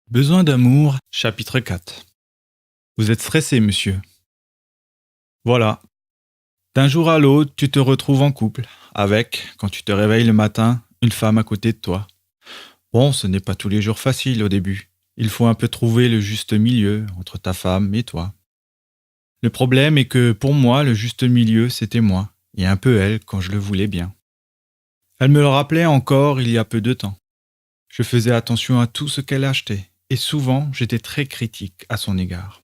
Besoin d'amour, chapitre 4. Vous êtes stressé, monsieur. Voilà. D'un jour à l'autre, tu te retrouves en couple, avec, quand tu te réveilles le matin, une femme à côté de toi. Bon, ce n'est pas tous les jours facile au début. Il faut un peu trouver le juste milieu entre ta femme et toi. Le problème est que pour moi, le juste milieu, c'était moi, et un peu elle quand je le voulais bien. Elle me le rappelait encore il y a peu de temps. Je faisais attention à tout ce qu'elle achetait, et souvent j'étais très critique à son égard.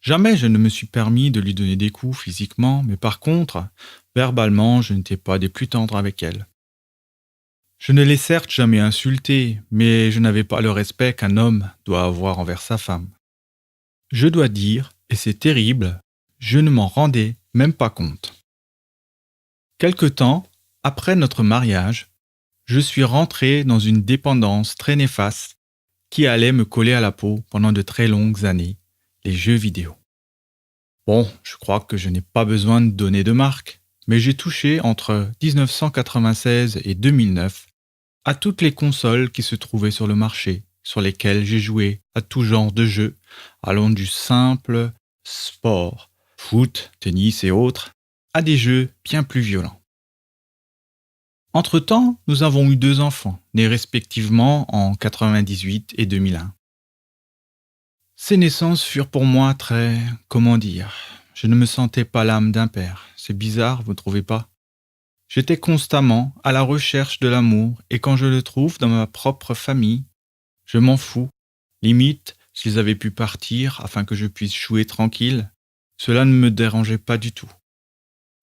Jamais je ne me suis permis de lui donner des coups physiquement, mais par contre, verbalement, je n'étais pas des plus tendres avec elle. Je ne l'ai certes jamais insultée, mais je n'avais pas le respect qu'un homme doit avoir envers sa femme. Je dois dire, et c'est terrible, je ne m'en rendais même pas compte. Quelque temps après notre mariage, je suis rentré dans une dépendance très néfaste qui allait me coller à la peau pendant de très longues années, les jeux vidéo. Bon, je crois que je n'ai pas besoin de donner de marque, mais j'ai touché entre 1996 et 2009 à toutes les consoles qui se trouvaient sur le marché, sur lesquelles j'ai joué à tout genre de jeux, allant du simple sport, foot, tennis et autres, à des jeux bien plus violents. Entre-temps, nous avons eu 2 enfants, nés respectivement en 98 et 2001. Ces naissances furent pour moi très, comment dire, je ne me sentais pas l'âme d'un père. C'est bizarre, vous ne trouvez pas? J'étais constamment à la recherche de l'amour et quand je le trouve dans ma propre famille, je m'en fous. Limite, s'ils avaient pu partir afin que je puisse jouer tranquille, cela ne me dérangeait pas du tout.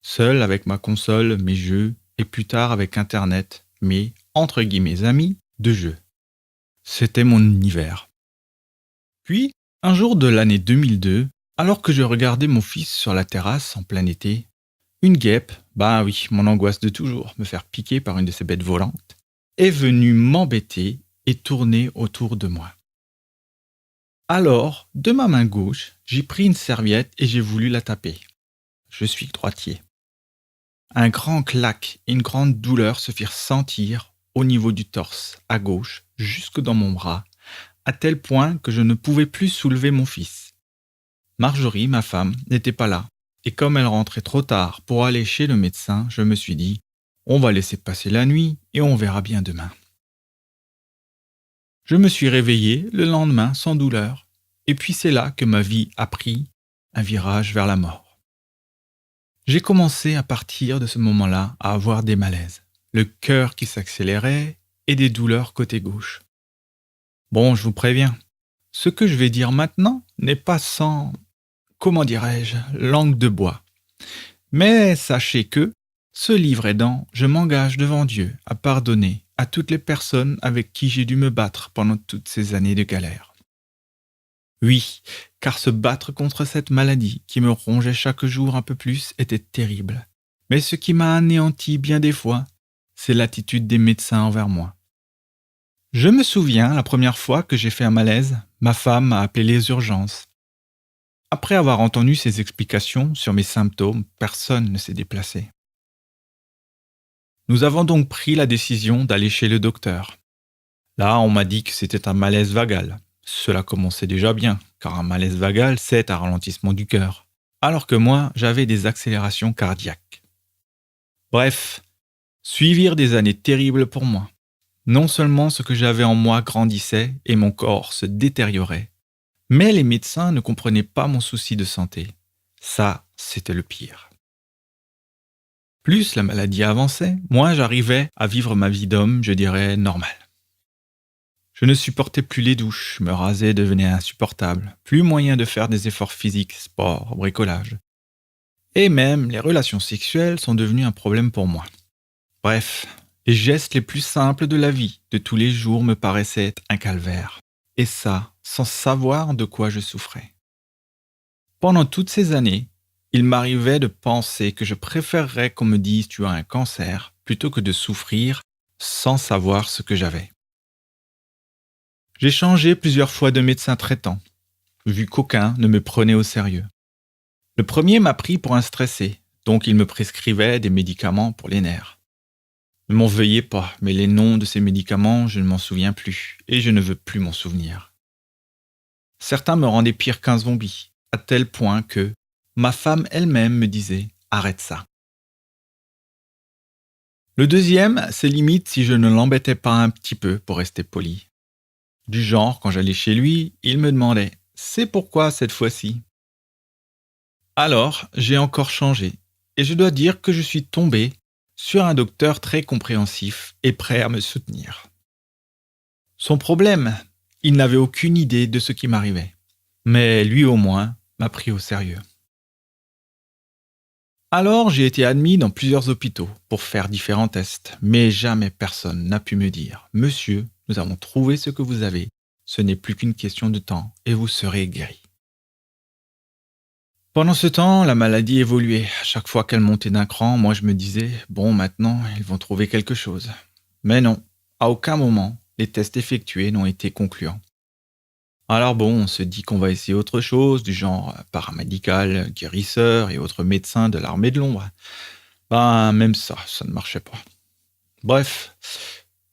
Seul avec ma console, mes jeux et plus tard avec Internet, mes, entre guillemets, amis de jeux. C'était mon univers. Puis, un jour de l'année 2002, alors que je regardais mon fils sur la terrasse en plein été, une guêpe, bah oui, mon angoisse de toujours, me faire piquer par une de ces bêtes volantes, est venue m'embêter et tourner autour de moi. Alors, de ma main gauche, j'ai pris une serviette et j'ai voulu la taper. Je suis droitier. Un grand claque et une grande douleur se firent sentir au niveau du torse, à gauche, jusque dans mon bras, à tel point que je ne pouvais plus soulever mon fils. Marjorie, ma femme, n'était pas là, et comme elle rentrait trop tard pour aller chez le médecin, je me suis dit « On va laisser passer la nuit et on verra bien demain ». Je me suis réveillé le lendemain sans douleur, et puis c'est là que ma vie a pris un virage vers la mort. J'ai commencé à partir de ce moment-là à avoir des malaises, le cœur qui s'accélérait et des douleurs côté gauche. Bon, je vous préviens, ce que je vais dire maintenant n'est pas sans, comment dirais-je, langue de bois. Mais sachez que, ce livre aidant, je m'engage devant Dieu à pardonner à toutes les personnes avec qui j'ai dû me battre pendant toutes ces années de galère. Oui, car se battre contre cette maladie qui me rongeait chaque jour un peu plus était terrible. Mais ce qui m'a anéanti bien des fois, c'est l'attitude des médecins envers moi. Je me souviens, la première fois que j'ai fait un malaise, ma femme m'a appelé les urgences. Après avoir entendu ses explications sur mes symptômes, personne ne s'est déplacé. Nous avons donc pris la décision d'aller chez le docteur. Là, on m'a dit que c'était un malaise vagal. Cela commençait déjà bien, car un malaise vagal, c'est un ralentissement du cœur. Alors que moi, j'avais des accélérations cardiaques. Bref, suivirent des années terribles pour moi. Non seulement ce que j'avais en moi grandissait et mon corps se détériorait, mais les médecins ne comprenaient pas mon souci de santé. Ça, c'était le pire. Plus la maladie avançait, moins j'arrivais à vivre ma vie d'homme, je dirais, normale. Je ne supportais plus les douches, me raser devenait insupportable, plus moyen de faire des efforts physiques, sport, bricolage. Et même les relations sexuelles sont devenues un problème pour moi. Bref, les gestes les plus simples de la vie, de tous les jours, me paraissaient être un calvaire. Et ça, sans savoir de quoi je souffrais. Pendant toutes ces années, il m'arrivait de penser que je préférerais qu'on me dise « tu as un cancer » plutôt que de souffrir sans savoir ce que j'avais. J'ai changé plusieurs fois de médecin traitant, vu qu'aucun ne me prenait au sérieux. Le premier m'a pris pour un stressé, donc il me prescrivait des médicaments pour les nerfs. Ne m'en veuillez pas, mais les noms de ces médicaments, je ne m'en souviens plus, et je ne veux plus m'en souvenir. Certains me rendaient pire qu'un zombie, à tel point que ma femme elle-même me disait « arrête ça ». Le deuxième, c'est limite si je ne l'embêtais pas un petit peu pour rester poli. Du genre, quand j'allais chez lui, il me demandait « c'est pourquoi cette fois-ci ?» Alors, j'ai encore changé, et je dois dire que je suis tombé sur un docteur très compréhensif et prêt à me soutenir. Son problème, il n'avait aucune idée de ce qui m'arrivait. Mais lui au moins m'a pris au sérieux. Alors j'ai été admis dans plusieurs hôpitaux pour faire différents tests, mais jamais personne n'a pu me dire « Monsieur, nous avons trouvé ce que vous avez, ce n'est plus qu'une question de temps et vous serez guéri ». Pendant ce temps, la maladie évoluait. À chaque fois qu'elle montait d'un cran, moi je me disais « Bon, maintenant, ils vont trouver quelque chose ». Mais non, à aucun moment, les tests effectués n'ont été concluants. Alors bon, on se dit qu'on va essayer autre chose, du genre paramédical, guérisseur et autres médecins de l'armée de l'ombre. Ben, même ça ne marchait pas. Bref,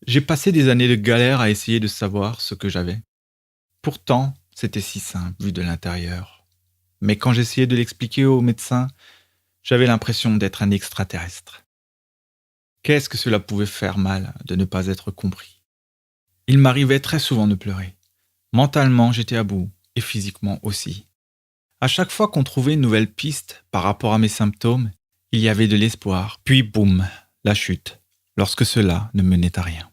j'ai passé des années de galère à essayer de savoir ce que j'avais. Pourtant, c'était si simple vu de l'intérieur. Mais quand j'essayais de l'expliquer aux médecins, j'avais l'impression d'être un extraterrestre. Qu'est-ce que cela pouvait faire mal de ne pas être compris? Il m'arrivait très souvent de pleurer. Mentalement, j'étais à bout, et physiquement aussi. À chaque fois qu'on trouvait une nouvelle piste par rapport à mes symptômes, il y avait de l'espoir. Puis boum, la chute, lorsque cela ne menait à rien.